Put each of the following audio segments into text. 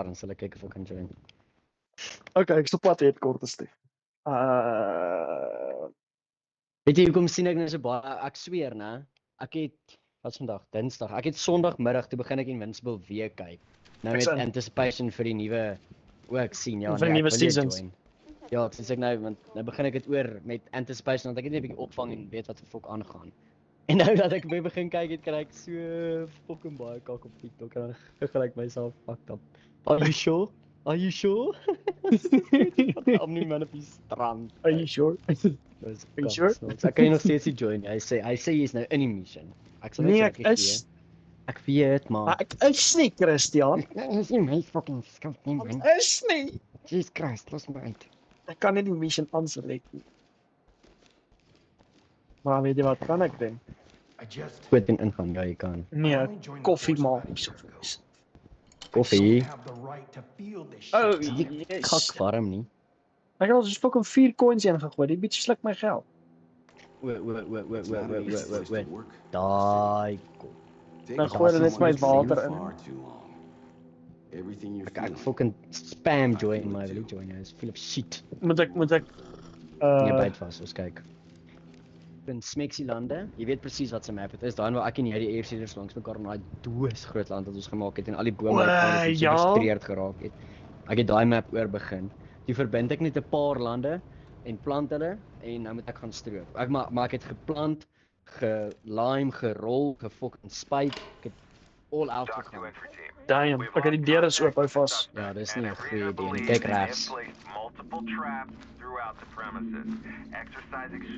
dan sal ek kyk of ek kan join. Okay, ek stop pad het kortes toe. Weet jy hoekom sien ek nou so baie, ek sweer, né? Ek het, wat is vandag, Dinsdag, ek het Sondagmiddag, toe begin ek Invincible weer kyk. Nou met anticipation vir die nuwe, ek sien, ja, vir die nuwe seasons. join. Ja, ek sê nou, want nou begin ek dit oor met anticipation, want ek het net 'n bietjie opvang en weet wat fok aangaan. En nou dat ek weer begin kyk het, kry ek so fucking baie kak op TikTok en dan gelyk myself fucked up. Are you sure? Are you sure? I'm nie man op die strand. Are you sure? Are you sure? Ek kan nog steeds join. Hy sê jy's nou in die mission. Ek sal nee, ek is. Ek weet, maar ek is nie, Christian. Dit is nie my fucking skuld nie, man. Ek is nie. Jesus Christ, los my uit. Ek kan nie die mission aanselect nie. Maar weet jy wat kan ek doen? Goed ding ingaan, ja, jy kan. Nee, koffie maak. Koffie? Oh, Kak warm nie. Ek het al soos fucking 4 coins ingegooi, dit bietjie sluk my geld. Daai kop. Dan gooi hulle net my water in. Ek fucking spam join my, wil jy join, is full of shit. Moet ek Nee, byt vas, ons kyk. In Smexilande, jy weet presies wat se map dit is, daar waar ek en jy die AFC'ers langs mekaar in daai doos groot land wat ons gemaak het en al die bome gefrustreerd geraak het. Ek het daai map oor begin. Toe verbind ek net 'n paar lande en plant hulle en nou moet ek gaan stroop. Maar ek het geplant, gelime, gerol, gefucking spuit. Ek het all out gegaan. Damn, ek het die deur is oop, hou vas. Ja, dis nie 'n goeie idee nie. Kyk regs.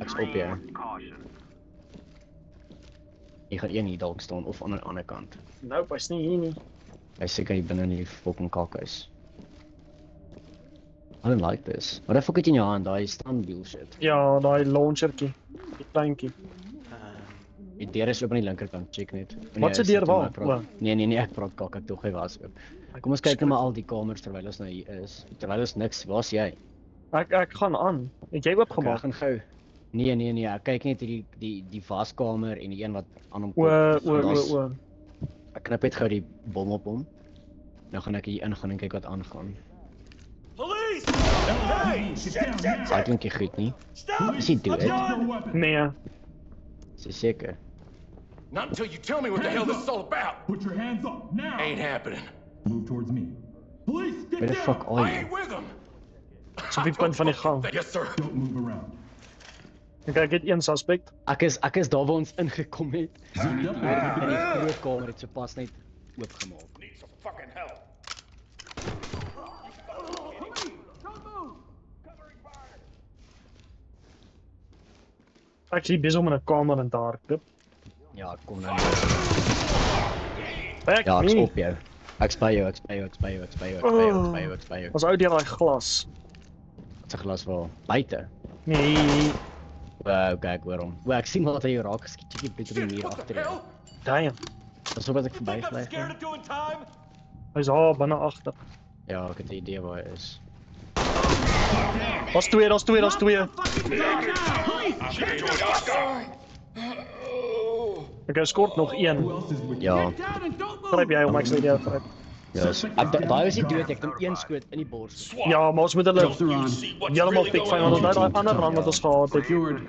Ek stop hier. Jy gaan een hier dalk staan of aan die ander kant. Nope, hy's nie hier nie. Hy seker hier binne in die fucking kakhuis. I don't like this. Wat die fuck het jy in jou hand, daai standwiel shit? Ja, daai launchertjie. Die kleintjie. Die deur is oop aan die linkerkant, check net. Wat se deur waar? Nee, ek praat kak, ek dog hy was oop. Kom ons kyk net maar al die kamers terwyl ons nou hier is. Terwyl ons niks, waar's jy? Ek gaan aan. Het jy oopgemaak? Ek gaan gou. Nee, ek kyk net hierdie die waskamer en die een wat aan hom kom. O. Ek knip net gou die bom op hom. Nou gaan ek hier ingaan en kyk wat aangaan. Police! Hey! Hy klink nie goed nie. Is hy dood? Nee. Is seker? Not until you tell me what the hell this is all about. Put your hands up now. Ain't happening. Move towards me. Police, get Where the down. fuck are I you? ain't with them. So die punt van die gang. Yes, sir. Don't move around. Ek het een suspect. Ek is daar waar ons ingekom het. Die groot kamer het sopas net oopgemaak. Need some fucking help. Ek sien besig om in 'n kamer in te hardloop. Ja, kom nou. Ek Ja, ek's nie. op jou. Ek's by jou. Ons ou deur daai glas. Wat 'n glas waar buite. Nee. Wow, kyk hoor hom. Ek sien wat hy raak geskiet, jy bietjie die muur agter jou. Damn. Dis wat ek verby Think I'm vlieg. scared of doing time? Hy's daar binne agter. Ja, ek het 'n idee waar hy is. Daar's twee. Ek skort nog een. Who else is with you? Ja, Gryp jy hom, ek sê jy gryp. ja. Daai is nie dood, ek het hom een skoot in die bors. Ja, maar ons moet hulle Jokes are on. heeltemal pick van want daai ander run wat ons gehad het. Secured.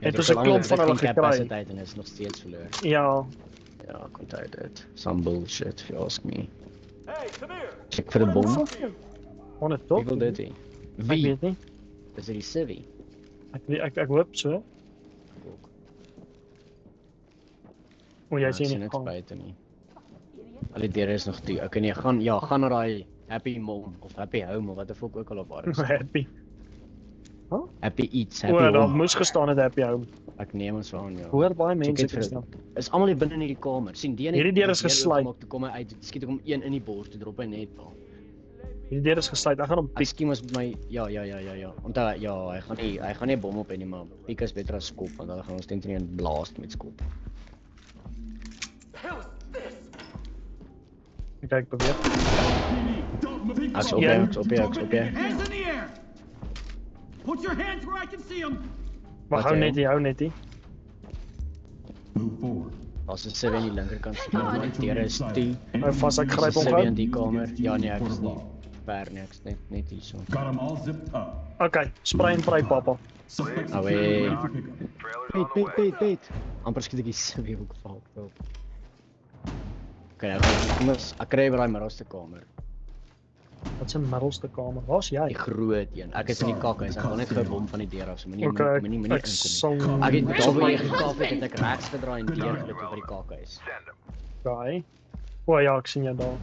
Het ons 'n klomp van hulle gekry. Kapasiteit en is nog steeds verloor. Ja, Ja, ek onthou dit. Some bullshit, if you ask me. Hey, come here. Check vir 'n bom. on het Wie top. wil dit hê? Ek Wie? weet nie. Is dit die civvy? Ek hoop so. O, jy Ek sien sien nie. niks buite nie. Al die deure is nog toe. Ek kan nie gaan na daai Happy Mom of Happy Home of wat die fuck ook al op waar is. Happy. Happy Eats, O, Happy daar Home. moes gestaan het Happy Home. Ek neem ons aan, ja. Hoor baie Check mense dit vir- gestaan. Is almal hier binne in hierdie kamer. Sien, die een Hierdie deur is gesluit. Toe kom hy uit, skiet ek hom een in die bors, toe drop hy net al. Die deur is gesluit. Ek gaan hom Ek piek. skiem ons met my ja. Onthou, ja, hy gaan nie bom op nie, maar piek is beter as skop want dan gaan ons teen een blast met skop. The hell is this? Ek kyk probeer. Don't move. Ek's op jou. Hands in the air. Put your hands where I can see them. Maar Wat hou jy? net nie, hou net nie. Move forward. As 'n Civi aan die linkerkant van die deur is toe. Hou vas, ek gryp hom Civi in gou. die kamer. Ja nee, ek is nie ver nie, ek is net hierso. Got them all zipped up. Okay, spray en pry papa. Suspects Away. Trailer's on the way. Wait. Amper skiet ek die Civi ook val. Okay, ek kry by daai middelste kamer. Wat is 'n middelste kamer? Waar's jy? Die groot een. Ek is in die kakhuis. Ek wil net gou bom van die deur af, so moenie Okay, moenie ek inkom. sal... Ek het daar waar jy gekap het ek regs gedraai en deur geloop by die kakhuis. Send him. Daai. O ja, ek sien jou daar.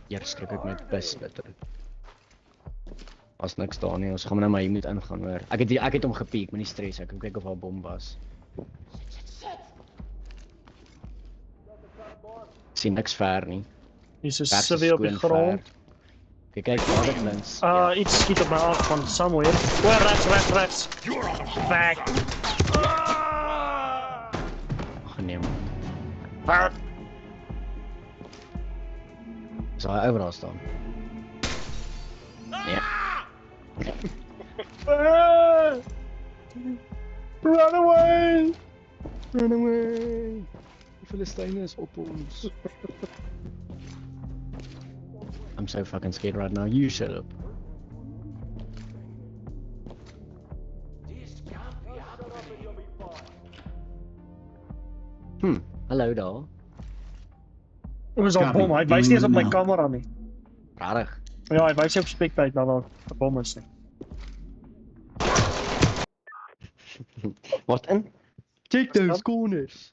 Eers skrik ek met bus bitter. As niks daar nie, ons gaan nou maar hier moet ingaan hoor. Ek het hom gepiek, moenie stres, ek kyk of daar 'n bom was. Sien niks ver nie. Hier's 'n Vers is Civi op die skoon grond. ver. Kyk daar dit links. Iets skiet op my af van somewhere. O, rechts. Back. Geneem. Back. Is hy overal staan? Nee. Run away! Run away! Die Filistyne is op ons. I'm so fucking scared right now. You shut up. Hallo daar. Hoe is al bom? Hy wys nie eens op my kamera nie. Rarig. Ja, hy wys nie op spectate dat daar 'n bom is nie. Wat in? Check those corners.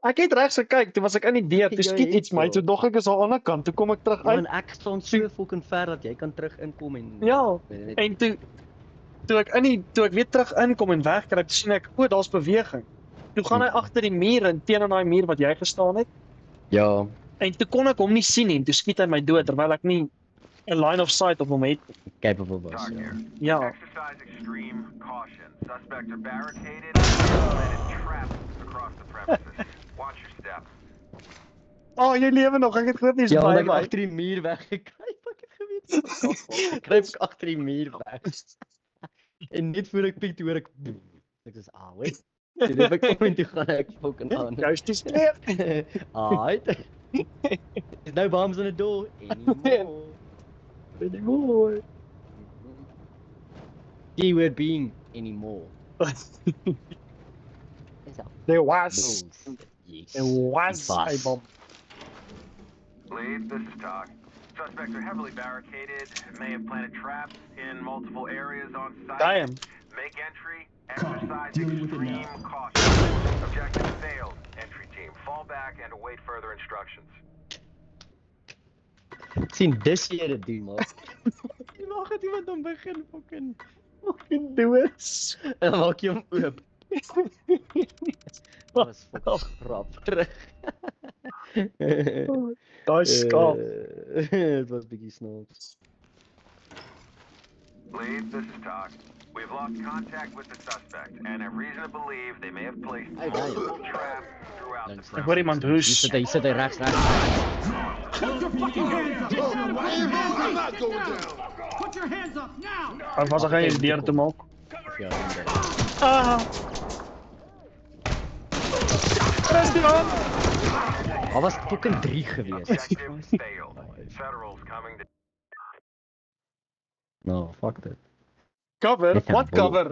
Ek het regs gekyk, toe was ek in die deur, toe Jy skiet het iets my, wel. toe dog ek is aan die ander kant, toe kom ek terug uit. Man, ek staan so fucking ver dat jy kan terug inkom en Ja, en toe ek weer terug inkom en wegkruip, toe sien ek, o, daar's beweging. Toe gaan hy agter die muur en teen aan daai muur wat jy gestaan het. Ja, En toe kon ek hom nie sien nie, en toe skiet hy my dood terwyl ek nie 'n line of sight op hom het. capable was. Doc Ja. here. Ja, Exercise extreme caution. Suspects are barricaded and planted traps across the premises. Watch your step. oh, jy lewe nog, ek het groot nie Ja, by want ek my. agter die muur weggekruip. Ek het geweet ek kruip agter die muur weg. En net voor ek piek toe hoor ek ek is wait. Dit het ek kom en toe gaan ek fucking aan. Jy's te streef. Alright. There's no bombs on the door anymore. Anymore. Keyword being anymore. There was Yes. a Was. bomb. Lead, this is Doc. Suspects are heavily barricaded, may have planted traps in multiple areas on site. Damn. Make entry, Copy. exercise Dealing with it extreme now. caution. Objective failed. Entry team, fall back and await further instructions. Sien dis jy dit doen maar. Jy mag dit iemand dan begin fucking Do it. en dan maak jy hom oop. Dat was fucking grap terug. Daai skaap. Dit was bietjie snaaks. Lead, this is Doc. We've lost contact with the suspect and have reason to believe they may have placed Hey, multiple traps throughout the Links, Ek hoor iemand hoes. Hier sit hy regs. Put your fucking hands up! I'm not going down. Put your hands up now! Hy was hy die deur te maak. Ja, inderdaad. Ah. Press die aan. Daar was fucking 3 gewees. Objective failed. Federals coming to No, fuck dit. Cover? Net 'n What cover?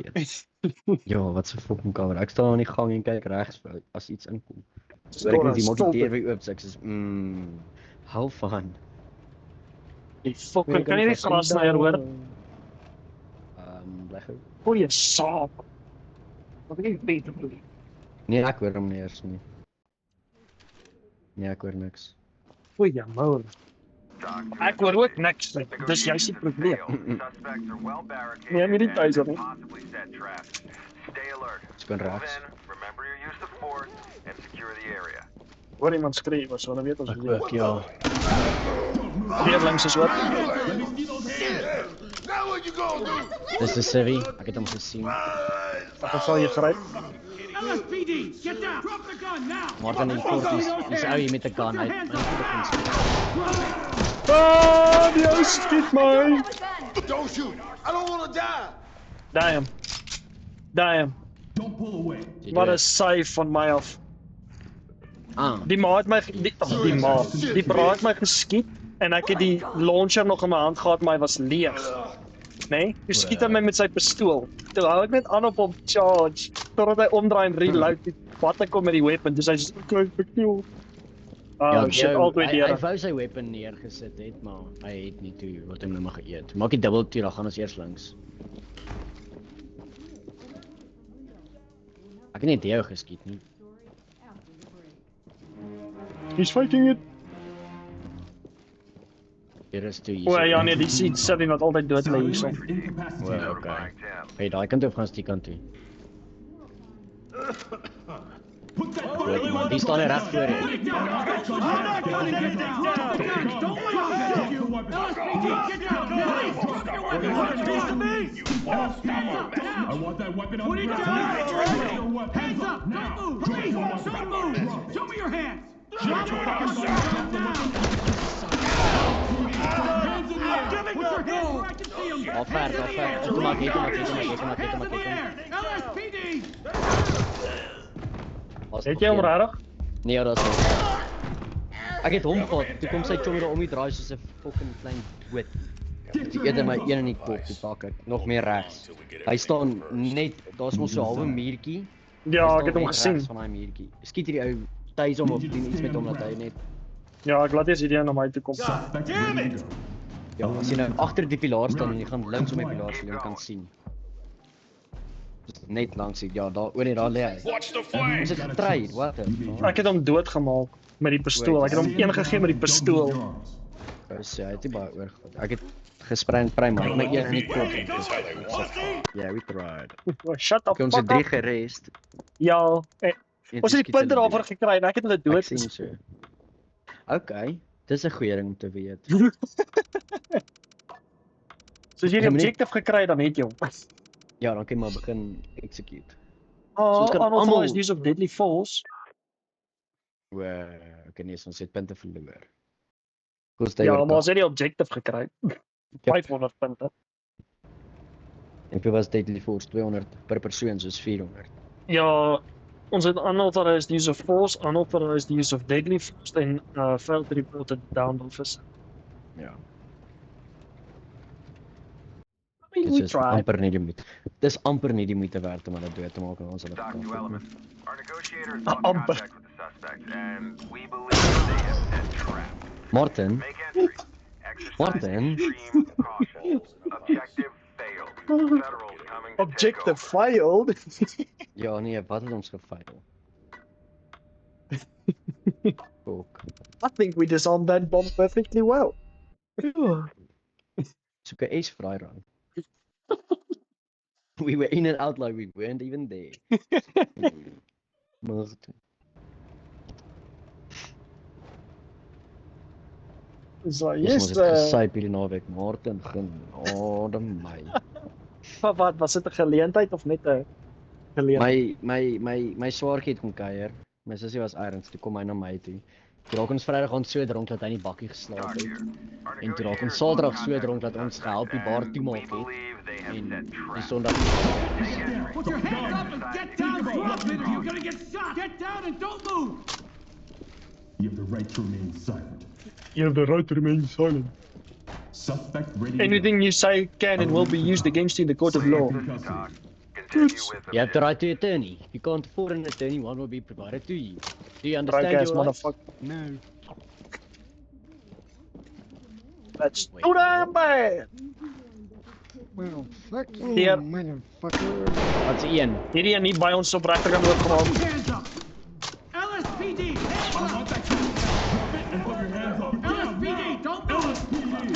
Ja, wat se fucking cover. Ek staan aan die gang en kyk regs as iets inkom. Hoor ek Stor net die maak stop die deur it. weer oop, so ek sê hou van. Die fucking kan jy nie gras snyer hoor? Bly gou. Goeie saak. Wat ek weet om doen. Nee, ek hoor hom nie eers nie. Nee, ek hoor niks. Goeie moer. Doc. Ek hoor ook niks. Dis juist die probleem. Suspects are well barricaded Nee, maar nie thuis and hoor. possibly set traps. Stay alert. Skoon Move regs. in, remember your use of force, and secure the area. Hoor iemand skree, was hulle weet ons Ek weet. ook, ja. Weer langs is oop. Let me see those hands! Now what you gonna do? Dis 'n Civi, ek het hom gesien. Ek sal jy gryp. LSPD, get down! Drop the gun now! Maar dan in korties, dis ou hier met 'n gun uit. Ah, die ou skiet my. Don't shoot. I don't wanna die. Damn. Don't pull away. Wat 'n save van my af. Ah, Die ma het my die bra het my geskiet en ek het die launcher nog in my hand gehad, maar hy was leeg. Nee, toe skiet hy my met sy pistool. Toe hou ek net aan op hom charge totdat hy omdraai en reload. Wat ek kom met die weapon, dis hy so klein pistool. Oh shit, altyd hy hier. wou sy weapon neergesit het, maar hy het nie toe wat hy nou maar geëet. Maak die double toe, dan gaan ons eers links. Ek het net jou geskiet nie. He's fighting it. Hier is toe O hier. ja nee, die sit wat altyd dood lê hierso. Well, okay. Hey, daai kant op gaan ons die kant toe. Put that Goed, man, die staan er reg voor Put jou. it down! I'm not gonna anything down! Don't let him you! LSPD, get down! Drop your weapon! Piece of me! I want that weapon on Put the it ground. down! Hands up! Don't move! Please, don't move! Show me your hands! Drop your hands down! Put your hands where I can see them! Al ver, al ver. Ek maak hier, maak hier. LSPD! Het jy hom regtig? Nee, ja, dat is wel. Ek het hom gehad, toe kom sy chommer om die draai soos 'n fucking klein dood. Toe eet hy my een in die kop, toe pak ek nog meer regs. Hy staan net, daar's mos so 'n halwe muurtjie. Ja, ek het hom gesien. Van daai muurtjie. Skiet hierdie ou tuis hom of doen iets met hom dat hy net Ja, ek laat eers hierdie na my toe kom. Damn it! ja, as jy nou agter die pilaar staan en jy gaan links om die pilaar sien, jy kan sien. Net langs die ja, daar oor net daar lê hy. Ons het getry, what the fuck? Ek het hom doodgemaak met die pistool. Ek het hom een gegee met die pistool. Hy het nie baie oorgehad. Ek het gesprei en prime maar my een in die kop. Ja, we tried. Shut up. Ons het 3 gerest. Ja, Een ons het die skiet punte hulle daarvoor gekry en ek het hulle Ek dood sien gesien. so. Okay, dis 'n goeie ding om te weet. So as jy die Ja, maar net- objective gekry dan het jy hom. Ja, dan kan jy maar begin execute. Oh, ons kan Arnold almal- is of Deadly Falls. Okay, nee, ons het punte verloor. Koos Ja, maar ons het die objective gekry. 500 punte. En vir was Deadly Force 200 per persoon, soos 400. Ja, ons het unauthorized use of force, unauthorized use of deadly force en failed reported down officer. Ja. I mean, Dit we is tried. amper nie die moeite. Dis amper nie die moeite werd om hulle dood te maak en ons hulle Talk to verkoop. element. Our negotiator has Uh, lost um, contact with the suspect, and we believe they have set traps. Martin, Make entry. Exercise Martin. extreme caution. Objective failed. Federal's coming to Objective take over. failed. ja nee, wat het ons gefaal? Ook. I think we disarmed that bomb perfectly well. Soek 'n S-vraai rang. We were in and out like we weren't even there. Martin. So, Yes, yes, ons het gesyp hierdie naweek. Martin genade my. wat was dit 'n geleentheid of net 'n geleentheid? My swaartjie het kom kuier. My sussie was erns, toe kom hy na my toe. Toe raak ons Vrydag aan so dronk dat hy in die bakkie geslaap Talk het. here. Our En toe raak negotiator ons has Saterdag lost so contact dronk with dat the ons suspect, gehelp die bar and toemaak we het. believe they have En set die traps. Sondag Make entry. Put your hands up and get down! Drop it or you're gonna get shot! Get down and don't move! You have the right to remain silent. You have the right to remain silent. Suspect ready to Anything you say can and will be used against you in the court of law. Please talk. Continue with the You have the mission. right to attorney. If you can't afford an attorney, one will be provided to you. Do you Drunk understand ass your rights? motherfucker. No. That's too damn bad. Well, fuck Hier, motherfucker. Wat is een? hierdie een nie by ons op regterkant word gemaak. Hands up! LSPD! Hands up! LSPD! Don't move!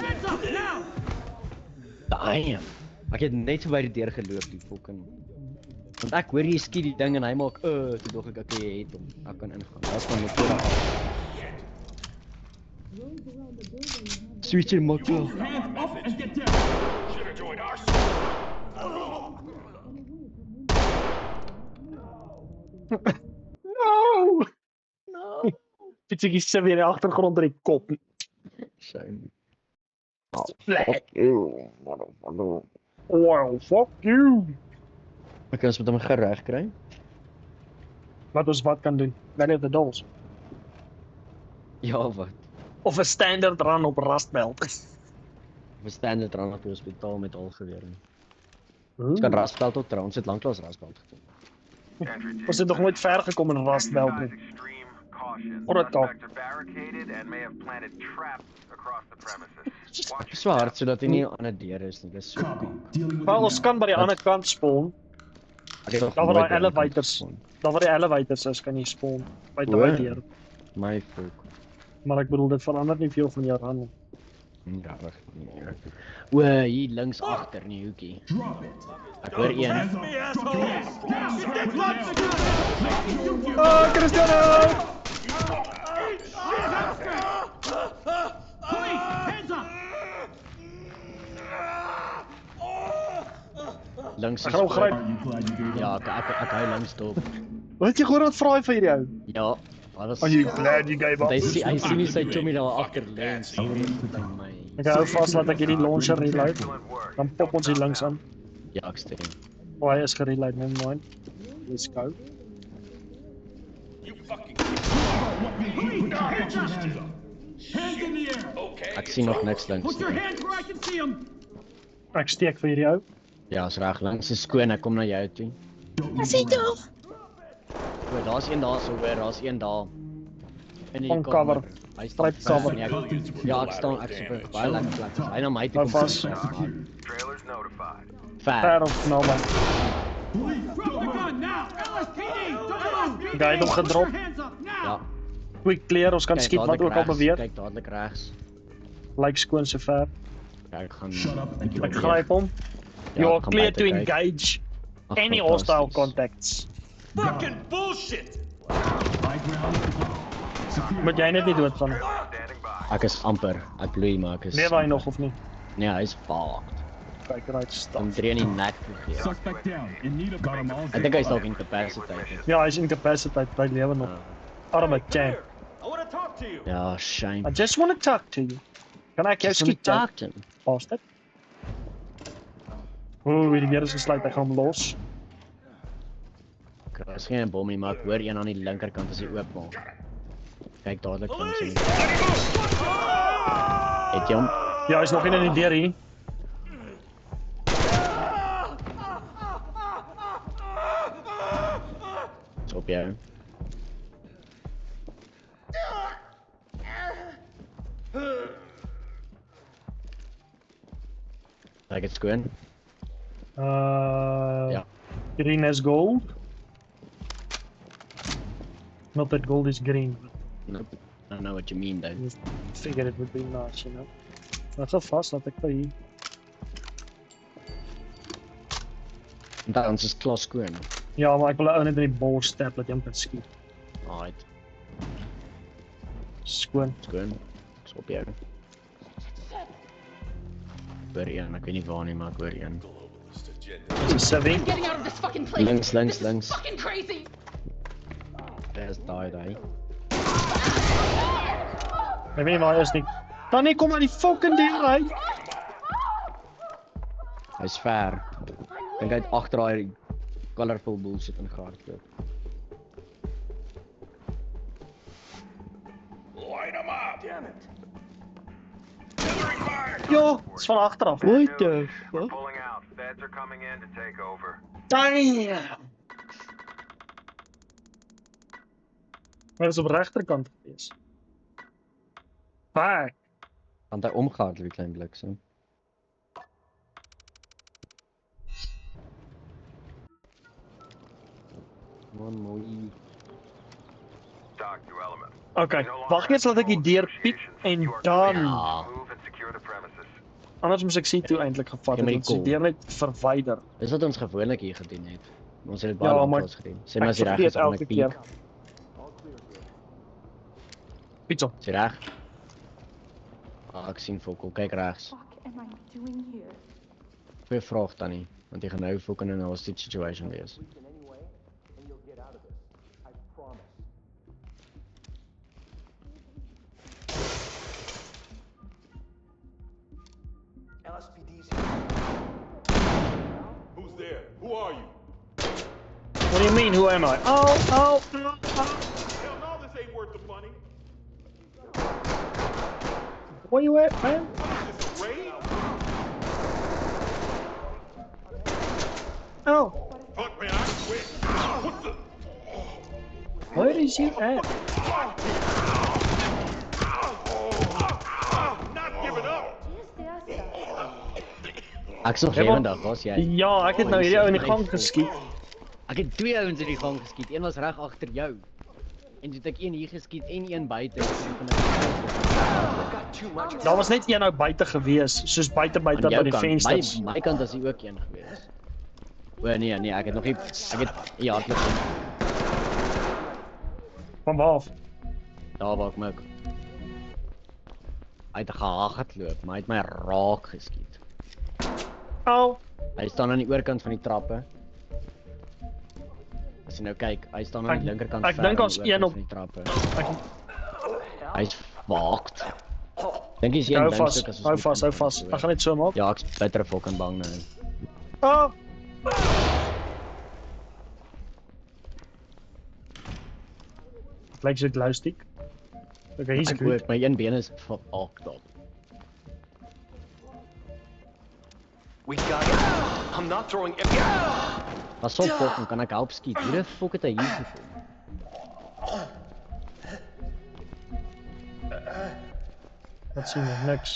Hands up now! Damn. Ek het net so by die deur geloop, die fucking. Want ek hoor jy skiet die ding en hy maak, toe dog ek okay, jy het hom. Ek kan ingaan. Dit van motor af. Switch in motor. Hands up and get down. No! No! Fietsie sit weer in die agtergrond in die kop. Shame. Fuck you, motherfucker. Well, fuck you. Okay, ons moet hom gereg kry. Wat ons wat kan doen. Rally of the Dolls. Ja, wat? Of 'n standard run op Rustbelt. We standaard run op die hospitaal met al gewere. Ooh. Ons kan Rustbelt tot trou, ons het lanklaas Rustbelt gedoen. Ons het nog nooit ver gekom in Rustbelt nie. Extreme caution. Or a top. Suspects are barricaded and may have planted traps across the premises. Watch Dit is your so hard sodat hy nie aan 'n deur is nie. Dis so Copy. kak. Dealing with Maar it ons now. kan by die ander kant spawn. Ek het nog Daar waar nooit daai by die kant elevators, gespawn. daar waar die elevators is, kan jy spawn by O. daai deur. My volk. Maar ek bedoel dit verander nie veel van jou run nie. Regtig nie. O, hier links agter in die hoekie. Drop it. Ek hoor een. Hands up. Drop your hands. Get that blood together! Ah, Cristiano! Police, hands up! Links Ek is gaan hom gryp. Are you glad you gave Ja, up? ek hou links dop. Wat jy gehoor wat vra hy vir jou? Ja, dat was Are you glad you gave up? hy sien nie sy chommy daar agter links by my. Ek hou vas laat ek hierdie launcher reload. excellent work. Dan pop ons hier links aan. Ja, ek stem. Oh, hy is gereload, never mind. Let's go. Hands up. Hands in the air! Ek sien nog niks links Put your nie. hands where I can see them! Ek steek vir hierdie ou. Ja, is reg, links is skoon, ek kom na jou toe. Is he doing? O, daar's een daar so hoor, daar's een daar. In die On kamer. cover. Hy staan Right cover. nee, ja, ek staan ek soek 'n baie lekker plek. Hy na my toe Hou kom. vas. Trailers notified. Ver Ver. of naby. Drop the gun now! LSPD! Don't move! Guy het hom gedrop. Put your hands up now! Ja. Quick clear, ons kan Kyk, skiet wat dadelik ook al regs, beweeg. Kyk dadelik regs. Lyk skoon so ver. Ja, ek gaan Shut up and Ek get gryp hom. Ja, You ek are gaan clear buite to kyk. engage Ag, any hostile fantasties. contacts. Fucking bullshit! high ground. Secure. Moet jy net nie doodgaan nie. Standing by. Ek is amper. Ek bloei maar ek is. Leef hy nog of nie? Nee, hy's fucked. Kyk right stop. Om 3 in die nek gegee. Suspect down. In need of got him all. Ek dink hy's dalk incapacitated. Ja, hy is incapacitated, hy lewe nog. Arme champ. I want to talk to you! Ja, shame. I just want to talk to you. Kan ek jou Just wanna skiet? Jack? talk to him. Bastard. Oeh, die deur is gesluit, ek gaan hom los. Daar is geen bommie, maar ek hoor een aan die linkerkant as hy oopmaak. Kyk dadelik links in. Het jy hom? Ja, hy's nog een in die deur hier. Is op jou. Lyk dit skoon? Ja. Green is gold. Not that gold is green. Nope. I don't know what you mean though. Just figured it would be nice, you know. Wat so vast dat ek vir hier. Daar ons is klas skoon. Ja, maar ek wil ou net in die bors stap dat jy hom kan skiet. Alright, Skoon. skoon. Is op jou. Ek hoor een, ek weet nie waar nie, maar ek hoor een. Dis 'n civvy. Getting out of this fucking place. Links, links, This is links. fucking crazy. There's die die. Ek weet nie waar hy is nie. Dan nie kom uit die fucking deur uit. Hy's ver. Dink hy het agter daai colorful bullshit in gehardloop. Ja, dis van agter af. What the We're fuck? pulling out. Feds are coming in to take over. Damn. Maar is op regterkant gewees. Fuck. Want hy omgehardloop die klein bliksem. Man, mooi. Doc, new element. Okay, wag eers laat ek die deur piep en dan Ja. Move and secure the premises. anders moet ek sien toe eintlik gevat Gee my het. die Ons die deur net verwyder. Dis wat ons gewoonlik hier gedoen het. Ons het dit Ja, baie maar lank gedoen. Sê maar as Ek jy reg vergeet is, dan elke ek keer. piek. Pizza. Is jy reg? Ah, ek sien Fokkel, kyk regs. What am I doing here? Goeie vraag Tannie, want jy gaan nou fucking in 'n hostage situation wees. LSPD's here. Who's there? Who are you? What do you mean, who am I? Oh, oh, oh, oh. Hell no, this ain't worth the money. Where you at, man? This is a raid? Oh, Fuck, man, I quit. What the? where is you at? Not giving up. Ek is nog lewendig, was jy? Ja, ek het nou hierdie ou in die gang geskiet. Ek het 2 ouens in die gang geskiet. Een was reg agter jou. En toe het ek een hier geskiet en een buite. Daar was net een ou buite gewees, soos buite by die vensters. My kant was hier ook een gewees. O nee, ek het nog nie ek het hardloop. Van waar af? Daar waar ek mik. Hy het gehardloop, maar hy het my raak geskiet. Au. Hy staan aan die oorkant van die trappe. As jy nou kyk, hy staan aan die linkerkant ek dink ons een op van die trappe. Ek Hy's fucked. Dink jy is hou een ding vas, stuk as ons hou moet vas, hou kan vas. doen. Ek gaan net so maak. Ja, ek's bitter fucking bang nou. Ah. Het lyk so glow stick. Okay, hier's Ek goed. ook, my een been is fucked up. We got it. I'm not throwing everything. Pas op, fucking, kan ek help skiet? Hoe die fuck het hy hier gekom? Wat sien jy? Niks.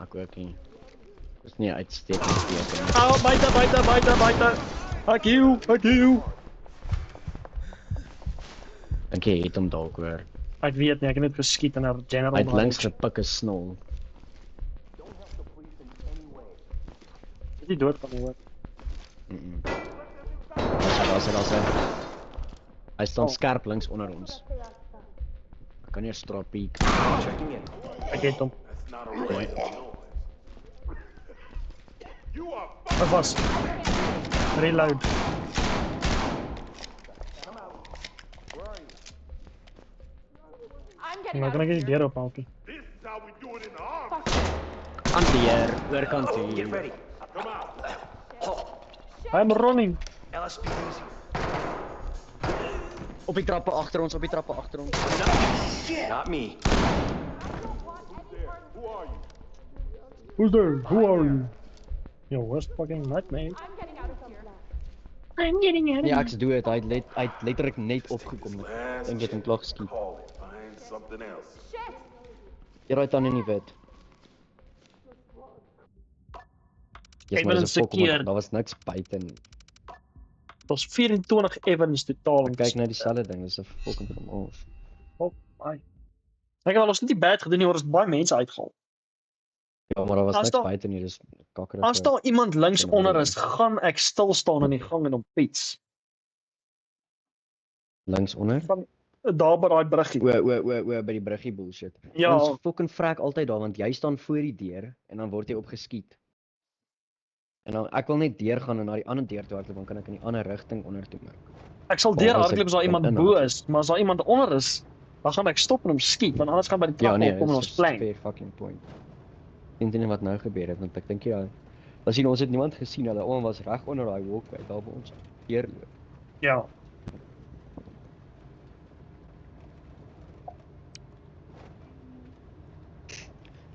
Ek ook nie. Dis nie uitstekend teken. Au, buite. Ek hiel. Dink jy het hom dalk hoor. Ek weet nie, ek het net geskiet en 'n general. Hy het links gepik 'n snol. Is die dood van hoor. Daar's hy. Hy staan skerp links onder ons. Ek kan nie straat peek. Checking in. Ek het hom. Mooi. You are Hou vas. Reload. I'm getting Nou out kan of ek die here. deur oopmaak. This is how we do it in the army. Hanteer, oorkant toe. Get ready. Come out. I'm running. LSP easy. Op die trappe agter ons. Not me. Who are you? Who's there? Who are you? Yo, worst fucking nightmare. I'm getting out of here. Nee, ek's dood. Hy het letterlik net opgekom. Ek dink jy het hom klaar geskiet. Call it. Find something else. Shit! Jy raai dan in die wit. Ek wil dis 'n fok, sekeer. daar was niks buite nie. Dit was 24 evens totaal. Kyk na dieselfde ding, dis 'n fucking from off. Oh my. Ek het al ons net die bad gedoen nie, maar ons het baie mense uitgehaal. Ja, maar daar was As niks daar- buite nie, dis kakker. As daar iemand links onder is, gaan ek stil staan in die gang en op fiets. Links onder. Daar by daai bruggie. O, by die bruggie bullshit. Ja. Ons fucking vrek altyd daar want jy staan voor die deur en dan word jy opgeskiet. En dan ek wil net deur gaan en na die ander deur toe hardloop, dan kan ek in die ander rigting onder toe maak. Ek sal Of deur as hardloop ek as daar iemand in bo hardloop. is, maar as daar iemand onder is, dan gaan ek stop en hom skiet, want anders gaan by die Ja, trap nee, opkom en ons plein. fair fucking point. Ek weet nie wat nou gebeur het want ek dink ja, as jy ons het niemand gesien, hulle almal was reg onder daai walkway daar by ons deurloop. Ja.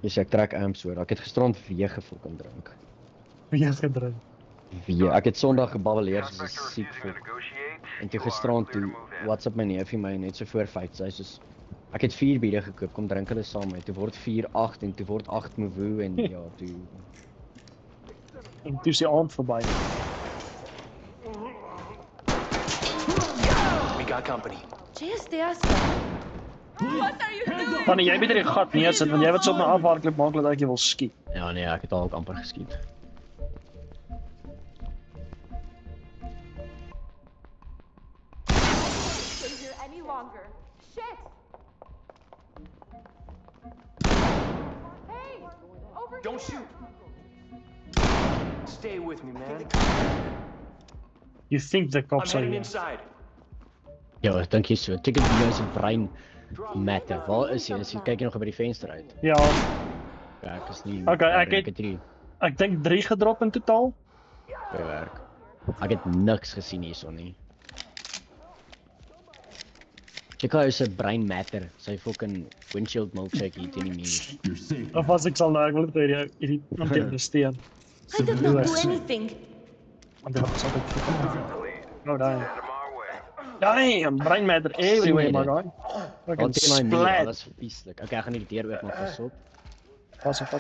Dis ek trek amps hoor. Ek het gisterand weer gefucking drink. Wie het gedrink? Weer. Ek het Sondag gebabbeleer soos 'n Suspect siek refusing to volk. negotiate. En toe You are gisterand clear toe to move in. WhatsApp my neefie my net so voor 5 sy soos ek het 4 biere gekoop, kom drink hulle saam met. Toe word 4 8 en toe word 8 Mvu en ja, toe En toe is die aand verby. We got company. Jeez, they are stuck. What are you doing? Dan jy beter die gat neersit want jy wat so op my afhardloop maak dat ek jou wil skiet. ja nee, ek het al ook amper geskiet. Stay here any longer. Shit! Hey! Over Don't here! shoot. Stay with me, man. You think the I'm cops are heading here. inside. Ja, ek dink jy so. Ticket die se brein matter. Waar is jy? As jy kyk jy nog by die venster uit. Ja, Ja, ek is nie. Okay, daar ek dink het- 3 ek dink 3 gedrop in totaal. by werk. Ek het niks gesien hierson nie. Check out sy brain matter. Sy fucking windshield milkshake hier teen die muur. You're safe. Of was ek sal nou, ek wil dit weer hierdie hanteerde steen. I did not do anything. Want dit was altyd nou daai. Send them our way. Damn, brain matter everywhere, my guy. Want Fucking teen my muur, splat. dat is vieslik. Okay, ek gaan nie die deur oopmaak pas op.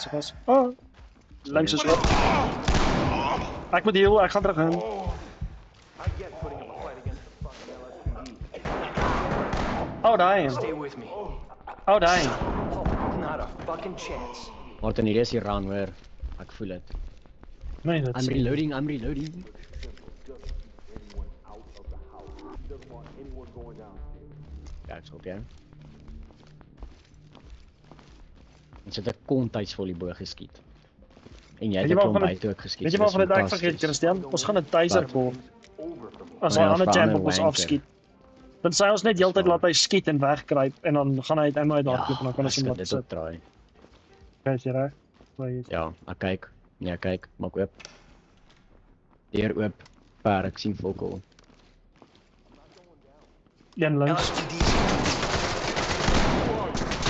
Pas. Oh. Links is op. Ek moet heel, ek gaan terug in. I get putting up a fight against the fucking LSPD. Oh, damn. Stay with me. Oh, damn. Not a fucking chance. Martin, hier is die run hoor. Ek voel dit. Nee, dit I'm is reloading, I'm reloading. Ja, ek skop jy. En sit 'n kontuis vol die boog geskiet. En jy het 'n klomp by toe ook geskiet. Weet jy waarvan dit ek vergeet, Christian? Ons gaan 'n taser koop. As hy Ja, aan 'n vra champ my op ons wanker. afskiet. Dan sê ons net heeltyd laat hy skiet en wegkruip en dan gaan hy uiteindelik uit Ja, hardloop en dan kan ons hom ek laat dit sit. opdraai. Kyk jy reg? Wait. Ja, ek kyk. Nee, kyk, maak oop. Deur oop. Paar, ek sien volkel. Een links. LSPD's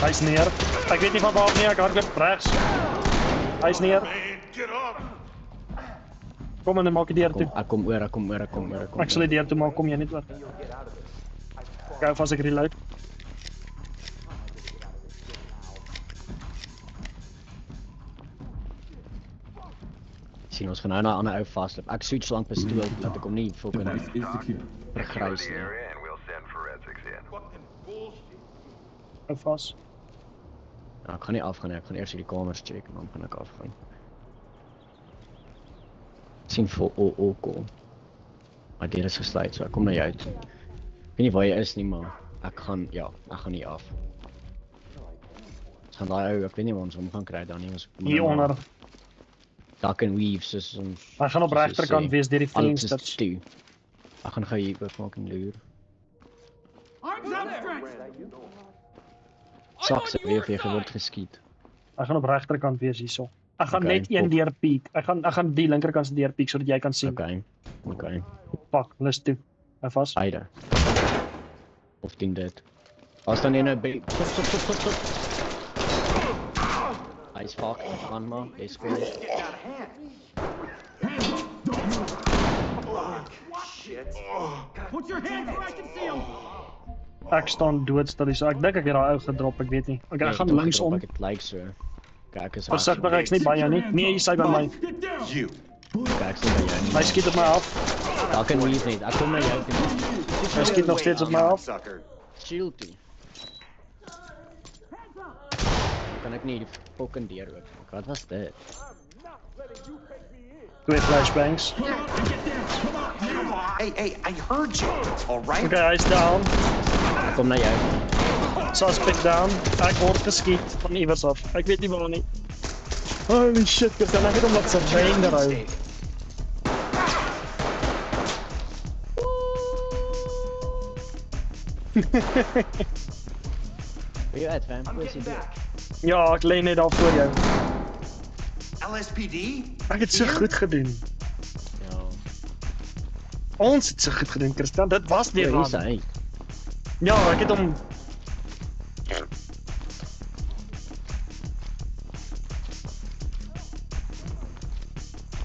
Hy's neer. Ek weet nie van waar nie, ek hardloop regs. Hy's neer. Kom en maak die deur toe. Ek kom oor, ek kom oor. Ek sal die deur toe maak, kom jy net oor. Ek hou vas ek reload. Sien ons gaan nou na 'n ander ou vasloop. Ek switch lank pistool laat ek hom nie fucking Device is secure. vergrys The nie. area and we'll send forensics in. Hou vas. Ja, ek gaan nie afgaan nie. Ek gaan eers hierdie kamers check en dan gaan ek afgaan. Sien vir kom. Maar deur is gesluit, so ek kom na jou uit. Ek weet nie waar jy is nie, maar ek gaan nie af. Ons gaan daai ou, ek weet nie waar ons hom gaan kry dan nie. Ons moet Hier nou maar onder. Duck and weave soos ons. Hy gaan op soos jy regterkant sê. wees deur die Alles is vensters. toe. Ek gaan gou hier oopmaak en loer. Arms outstretched. Saks weer geword geskiet. Hy gaan op regterkant wees hierso. Ek gaan Okay, net een op. deur peek. Ek gaan die linkerkant se deur peek sodat jy kan sien. Okay. Pak, lus toe. Hou vas. Beide. Of ding dit. As dan in 'n stop. Hy's fuck, gaan maar, dis goed. Put your hands where I can see them. Ek staan doodstil, so ek dink ek het daai ou gedrop, ek weet nie. Okay, ek gaan linksom. Ek het lyk so. Kyk is Versigtig, ek's nie by jou nie. Nee, jy sê by my. Get down. You. Kyk sien by jou nie. Hy skiet op my af. Daar kan wees net. Ek kom na jou toe. Hy skiet nog steeds op my af. Sucker. Shield toe. Kan ek nie die fucking deur oopmaak. Wat was dit? 2 flashbangs. Hey, I heard you. All right. Okay, hy's down. Ek kom na jou. Suspect down. Ek word geskiet van iewers af. Ek weet nie waar nie. Holy shit, ek kan net hom laat surrender hou. Wil jy uit, fam? Hoe is dit? Ja, ek lê net daar voor jou. LSPD? Ek het so goed gedoen. Ja. Ons het so goed gedoen, Christian. Dit was die Hier is run. hy. Ja, ek het hom.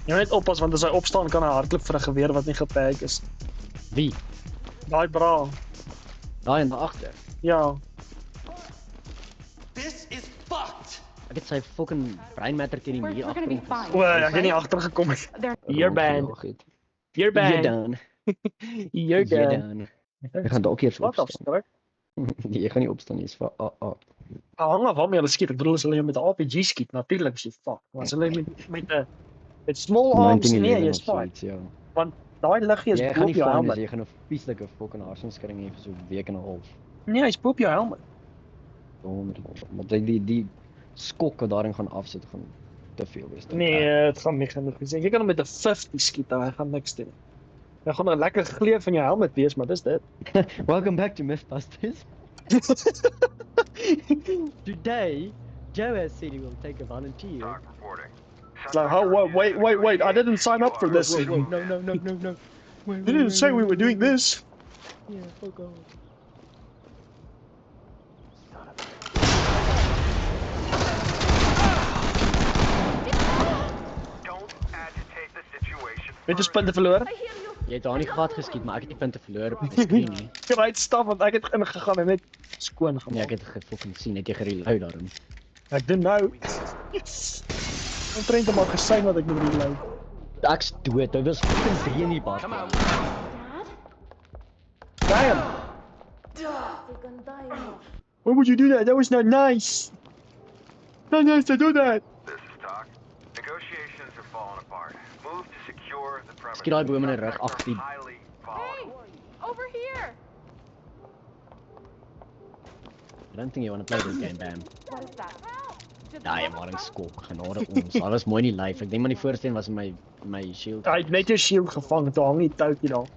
Jy moet net oppas want as hy opstaan kan hy hardloop vir 'n geweer wat nie gepack is. Wie? Daai bra. Daai en daar agter. Ja. This is fucked. Ek het sy fucking brain matter teen die muur We're gonna be agter. fine. O, ek het nie agtergekom nie. They're You're banned. You're You're banned. done. You're You're done. done. Ek gaan dalk eers Wat opstaan. afstrak? Nee, ek gaan nie opstaan nie. Is vir Hang af waarmee hulle skiet. Ek bedoel as hulle met 'n RPG skiet, natuurlik is jy fuck. Maar as hulle met small arms nee, jy's fine. Ja. Want daai liggie is Jy gaan bo op nie jou fyn wees, helmet. jy gaan 'n vieslike fucking hartsenskudding hê vir so 'n week en 'n half. Nee, hy's bo op jou helmet. Maar die skok wat daarin gaan afsit gaan te veel wees. Nee, dit gaan nie genoeg wees. Jy kan hom met 'n 50 skiet, hy gaan niks doen. Hy gaan 'n lekker gleuf van jou helmet wees, maar dis dit. Welcome back to Mythbusters. Today, Joe has said he will take a volunteer. Talk reporting. It's like, oh, wait, I didn't sign up for this. Whoa, no. You didn't say we were doing this. Yeah, fuck off. Weet jy punte verloor? I hear you. Jy het daar nie gat geskiet, maar ek het nie punte verloor op my skreen nie. Right stap want ek het ingegaan en net skoon Nee, gemaak. ek het gefucking sien, het jy gereload daarin. Ek doen nou. Yes. Omtrent maar gesien wat ek moet reload. Ek's dood, hy was fucking 3 in die bad. Come out. Damn. They can die enough. Why would you do that? That was not nice. Not nice to do that. This is talk. Negotiations are falling apart. Move to secure the premises. Skiet daai boom in die rug, Suspects are 18. highly volatile. Over here. I don't think you want to play this game, bam. What is that? Help. Daai maar 'n skok, genade ons. Daar was mooi nie live. Ek dink maar die voorsteen was in my shield. Hy het net jou shield gevang, toe hang die touwtjie daar.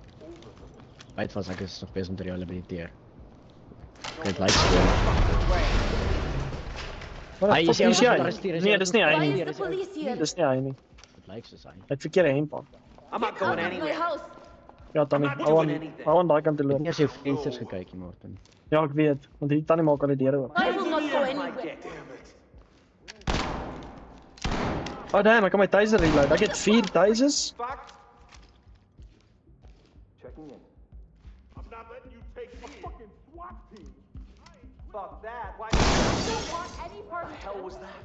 Byt was ek is nog besig om te rehabiliteer. Ek het live speel. Wat Hy die is fuck is jy? gearresteer, Nee, dis nie hy Why nie. is the police here? Dis nie hy nie. Dit lyk soos hy. Hy het verkeerde hemp aan. I'm not Out going of my anywhere. house. Ja, Tannie, I'm not hou aan, doing anything. hou aan daai kant te Ek het loop. eers jou vensters gekyk, Martin. Ja, ek weet, want hierdie Tannie maak al die deure oop. I will not go anywhere. Oh damn, ek kan my taser reload. Ek het 4 tasers. Checking in. I'm not letting you take a fucking SWAT team. Fuck that. Why I don't want any part the of hell this. was that?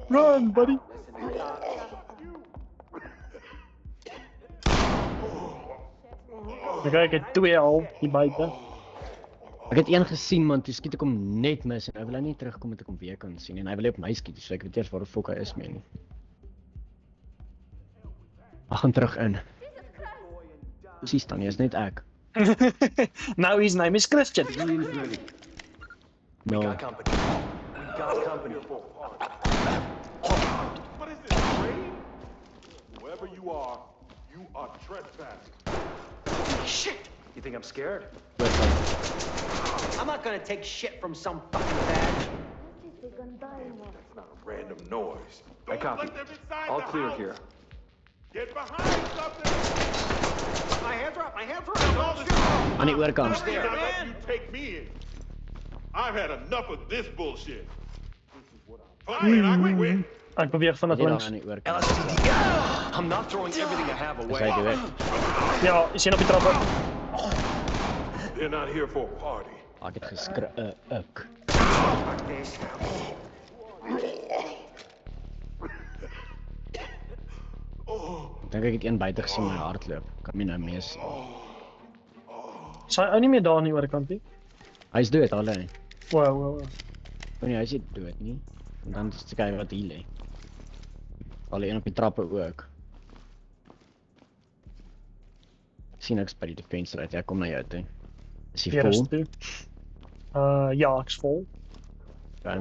Run, buddy. Ek het 2 al hier buite. Ek het een gesien man, toe skiet ek hom net mis en hy wil nie terugkom met ek hom weer kan sien en hy wil nie op my skiet, so ek weet eers waar die fok hy is man. Ag, gaan terug in. Presies dan, is net ek. Now his name is Christian. No. Got company. We got company. What is this, raid? Whoever you are trespassing. Shit! You think I'm scared? Wait, I'm not gonna take shit from some fucking badge. They can die enough. That's not a random noise. I Don't copy. let them inside All the clear house. here. Get behind something. My hands are up! My hands are All up! this aan die oorkant. I'm not letting you take me in. I've had enough of this bullshit. Fine, I quit. Ek beweeg vinnig Net daar links. aan die oorkant. LSPD. I'm not throwing everything I have Dis hy away. dit. Ja, is een op die trappe. They're not here for a party. Ek het geskrik, ek. Fuck this. Dink ek het een buite gesien my hardloop. Kan my nou mees. Is hy ou nie meer daar aan die oorkant nie? Hy's dood al hy. Wow. Nee, hy's nie dood nie. En dan is dit kyk wat hier lê. Al een op die trappe ook. Sien ek by die venster uit. Ek kom na jou toe. Is hy Hier is vol? toe. Ja, ek's vol. Ja.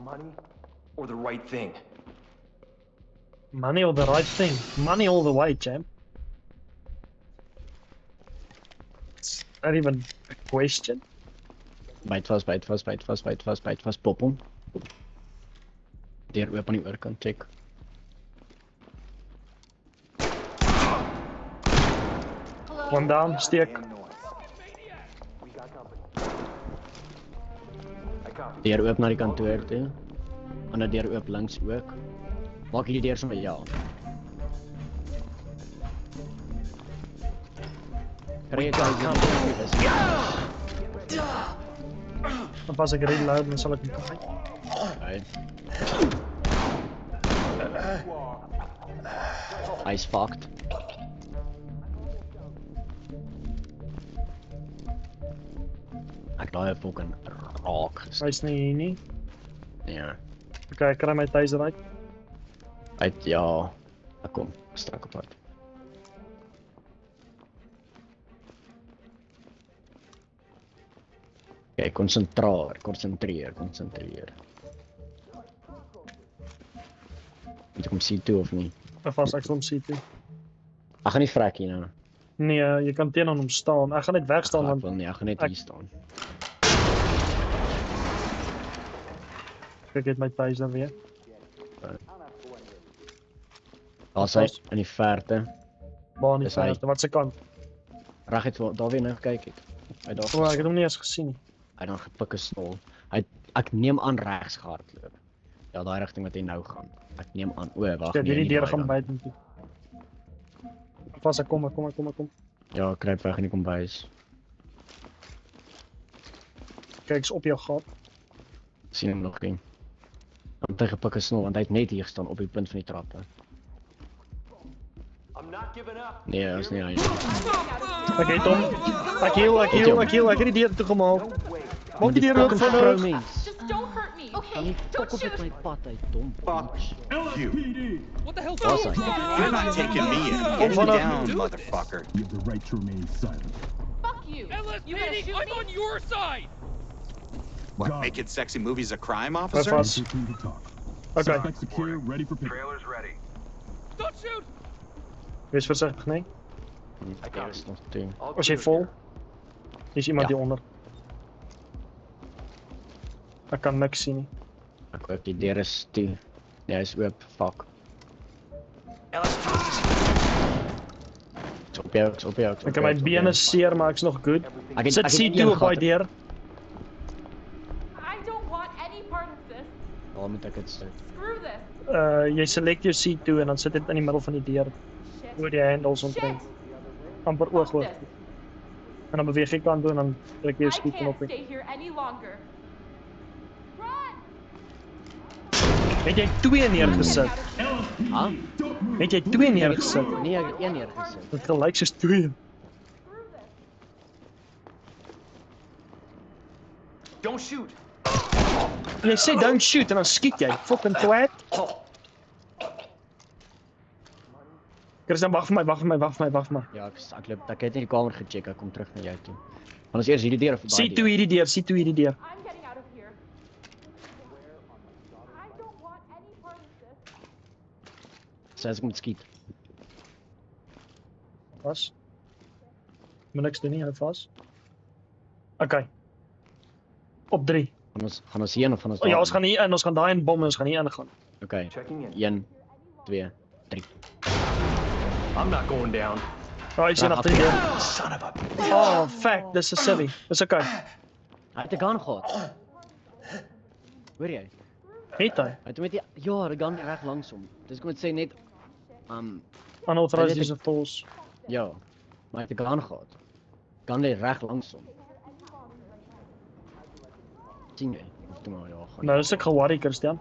Money or the right thing? Money or the right thing. Money all the way, champ. It's not even a question. Byt vas, pop hom. Deur oop aan die oorkant, check. One down, steek. We got company. I copy. Deur oop na die kantoor toe. Ander deur oop links ook. Maak hierdie deur sommer ja. Kry jy daai Dan pas ek reload, dan sal ek hom kry. Okay. Hy's fucked. Ek daai fucking raak gesien. Hy's nie hier nie. Ja. Okay, ek kry my taser uit. Uit ja. Ek kom strak apart. Okay, konsentreer. Moet ek hom sien toe of nie? Ek vas ek hom sien toe. Ek gaan nie vrek hier nou. Nee, jy kan teen aan hom staan. Ek gaan net weg staan Ek want wil nie, ek gaan net ek- hier staan. ek het my taser weer. Daar's hy in die verte. Baan die Dis hy. verte. Wat se kant? Reg het daar weer nou gekyk het. Hy het O, ek het daar hom nie eens gesien nie. hy dan gepikke snol. Ek neem aan regs gehardloop. Ja, daai rigting wat hy nou gaan. Ek neem aan. O, wag Ja, nee. hierdie nie deur daai gaan dan. buitentoe. Vas, ek kom. Ja, kruip weg in die kombuis. Kyk, ek's op jou gat. Sien hom nog nie. Want hy gepikke snol want hy het net hier gestaan op die punt van die trappe. I'm not giving up. Nee, dat is nie hy. Ek het hom. Ek heel, ek het die deur toegemaak. Maak die deur oop vrou vinnig. mens. Just don't hurt me, Gaan okay? nie Don't kok op shoot. my pad uit, dom. bitch. LSPD. What the hell? Waar is hy? You're not taking me in. Kom Get vanaf. down, motherfucker. You have the right to remain silent. Fuck you. You gonna shoot I'm me? on your side! What, God. making sexy movies a crime, Vai officer? faz. You're free to talk. Okay. Suspect secure, ready for pickup. Trailer's ready. Don't shoot! Wees versigtig, nee. Hier is nog toe. Was jy vol? Is iemand Ja. hieronder? Ek kan niks sien nie. Ek hoop die deur is toe. Nee, hy is oop. Fuck. Ek's op jou, ek's op jou. Ek het my bene seer, maar ek's nog good. Ek Sit C2 op daai deur. I don't want any part of this. Waar moet ek dit sit? Screw this. Jy select jou C2 en dan sit dit in die middel van die deur. Shit. Oor die handles omtrent. Amper oog hoor. Fuck this. En dan beweeg jy kant toe en dan druk jy jou I skiet can't op. stay here any longer. Run! Het jy 2 neergesit? Ha? Het jy 2 neergesit? Nee, ek het een neergesit. Dit gelyk soos 2. Don't shoot. Jy sê don't shoot en dan skiet jy. Fucking twat. Christian, wag vir my. Ja, ek loop. Ek het net die kamer gecheck. Ek kom terug na jou toe. Want ons eers hierdie deur of daai C2 hierdie deur. I'm getting out of here. I don't want any part of this. Sê as ek moet skiet. Vas. Moet niks doen nie, hou vas. Okay. Op 3. Gaan ons heen of gaan ons Ja, ons gaan hier in, ons gaan daai in bom en ons gaan hier ingaan. Okay. Checking in. 1 2 3. I'm not going down. Ja, is hier agter die deur. Son of a... Oh, fuck, dis 'n civvy. Dis okay. Hy het 'n gun gehad. Hoor jy? Het hy? Hy het met die ja, die gun reg langs hom. Dis kom dit sê net Unauthorized Hy use of force. ja, maar hy het 'n gun gehad. Gun lê reg langs hom. Sien jy? Toe maar ja, gaan. Nou is ek geworry, Christian.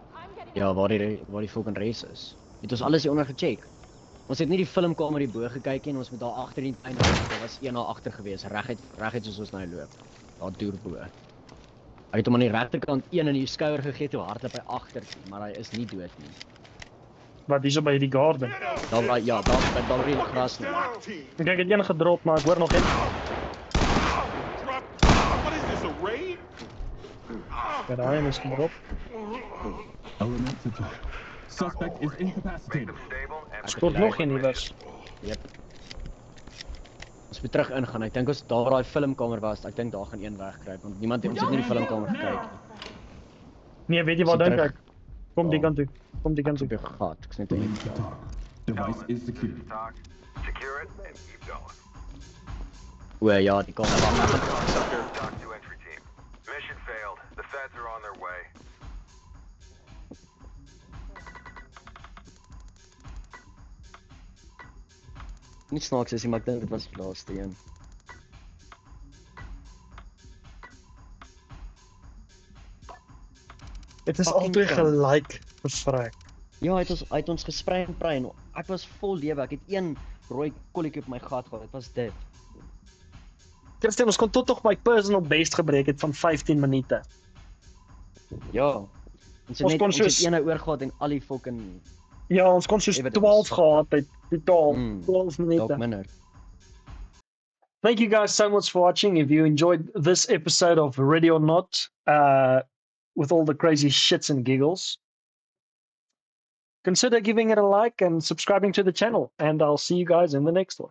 Ja, waar die fucking race is. Het ons alles hier onder gecheck. Ons het nie die filmkamer hierbo gekyk nie en ons moet daar agter die tuin. Daar was een daar agter gewees, reguit soos ons nou loop. Daar deur bo. Hy het hom aan die regterkant een in die skouer gegee toe hardloop hy agter, maar hy is nie dood nie. Wat hierso by die garden. Daar ja, daar by die gras nie. Ek het een gedrop, maar ek hoor nog nie. What is this, a raid? Ja, daai een is gedrop. Element to talk. Suspect is incapacitated. Stable and Stort nog een iewers. Yep. Ons moet terug ingaan. Ek dink ons daar daai filmkamer was. Ek dink daar gaan een wegkruip want niemand ons het nie die filmkamer gekyk nie. Nee, weet jy wat Sit dink terug. ek? Kom die kant toe. Kom die kant Op toe. jou gat. Ek's net Element hier. to talk. Device is secured. talk. Secure it and keep going. O ja, die kamer was. Sucker. Talk to entry team. Mission failed. The feds are on their way. Nie snaaks is nie, maar ek dink dit was die laaste een. Dit is Fucking altyd kan. gelyk vervrek. Ja, hy het ons gesprei en prei en ek was vol lewe. Ek het een rooi kolletjie op my gat gehad. Dit was dit. Christian, ons kon tot nog my personal best gebreek het van 15 minute. Ja. Ons het Ons net kon ons het soos- ene oor gehad en al die fucking Ja, ons kon soos Evidence. 12 gehad het, totaal. Mm, 12 dalk minute. minder. Thank you guys so much for watching. If you enjoyed this episode of Ready or Not, with all the crazy shits and giggles, consider giving it a like and subscribing to the channel. And I'll see you guys in the next one.